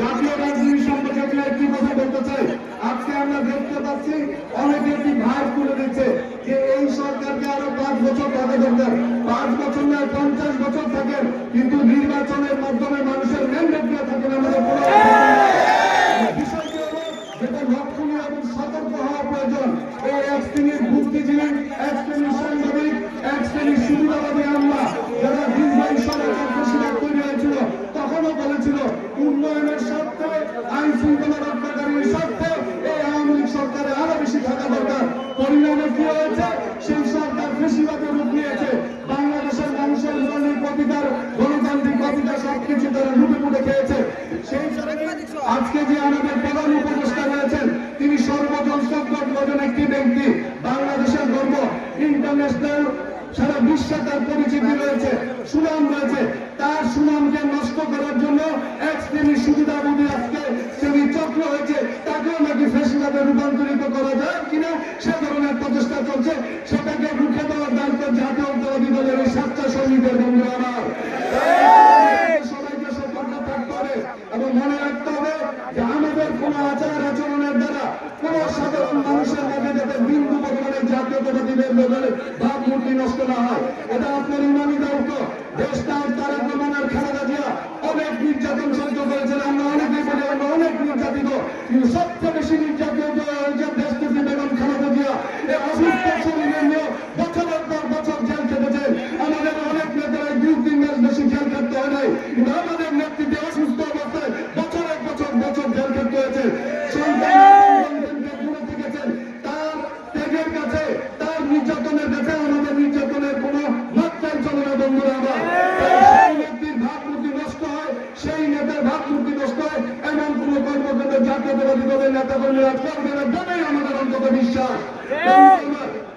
জাতীয় রাজনীতি সম্পর্কে একটি কথা বলতে চাই। আজকে আমরা দেখতে পাচ্ছি অনেকে একটি ভার তুলে দিচ্ছে যে এই সরকারকে আরো 5 বছর থাকা দরকার। 5 বছর নয় 50 বছর থাকেন, কিন্তু নির্বাচনের মাধ্যমে মানুষের ম্যান্ডেট দিয়ে থাকেন। আমাদের বিষয়টি হলো যেটা লক্ষণীয় এবং সতর্ক হওয়া প্রয়োজন। এই এক শ্রেণীর বুদ্ধিজীবী, এক শ্রেণীর সাংবাদিক, এক শ্রেণীর সুবিধাবাদী আমরা যারা দীর্ঘায়ু সরকার বেশিরভাগ তৈরি হয়েছিল, তখনও বলেছিল উন্নয়নের স্বার্থে, আইন শৃঙ্খলা রক্ষাকারীর স্বার্থে এই আওয়ামী লীগ সরকারে আরো বেশি থাকা দরকার। পরিণামে কি হয়েছে? সেই সরকার বেশিরভাগের রূপ নিয়েছে। বাংলাদেশের মানুষের মৌলিক অধিকার, গণতান্ত্রিক অধিকার সবকিছু তারা লুটে পুটে খেয়েছে। সেই আজকে যে আমাদের প্রধান উপদেষ্টা রয়েছেন, তিনি সর্বজন সংকটবজন একটি ব্যক্তি, বাংলাদেশের গর্ব, ইন্টারন্যাশনাল সারা বিশ্বে তার পরিচিতি রয়েছে, সুনাম রয়েছে। তার সুনামকে নষ্ট করার জন্য এক শ্রেণীর সুবিধাভোগী আজকে শ্রেণীর চক্র হয়েছে, তাকেও নাকি ফ্যাসিবাদে রূপান্তরিত করা যায় কিনা সে ধরনের প্রচেষ্টা চলছে। সেটাকে রুখে দেওয়ার দায়িত্ব জাতীয়তাবাদী দলের এই স্বেচ্ছাসেবীদের। বন্ধু আমার, সবাইকে সতর্ক থাকতে হবে এবং মনে রাখতে হবে যে আমাদের কোন আচার আচরণের দ্বারা কোন সাধারণ মানুষের মাঝে যাতে বিন্দু পরিমাণে জাতীয়তাবাদীদের ভাবমূর্তি নষ্ট না হয়, এটা আপনার ইমানি দায়িত্ব। দেশটা তারেক রহমানের খালেদা জিয়া অনেক নির্যাতন সহ্য করেছেন, আমরা অনেকেই বলি আমরা অনেক নির্যাতিত, কিন্তু সবচেয়ে বেশি নির্যাতিত দেশটি বেগম খালেদা জিয়া। এই অসুস্থ শরীরে নিয়ে বছরের পর বছর জেল খেটেছেন। আমাদের অনেক নেতারা 2-3 মাস বেশি জেল খেটতে হয় নাই, কিন্তু আমাদের নেতৃত্বে অসুস্থ অবস্থায় বছরের বছর বছর জেল খেটতে হয়েছে। তার ত্যাগের কাছে, তার নির্যাতনের কাছে আমাদের নির্যাতনের কোন মাত্রাই চলে না। বন্ধুরা আমার, সেই ব্যক্তির ভাবমূর্তি নষ্ট হয়, সেই নেতার ভাবমূর্তি নষ্ট হয়, এমন কোন কর্মকাণ্ড জাতীয়তাবাদী দলের নেতা কর্মীরা করবে না বলেই আমাদের অন্তত বিশ্বাস।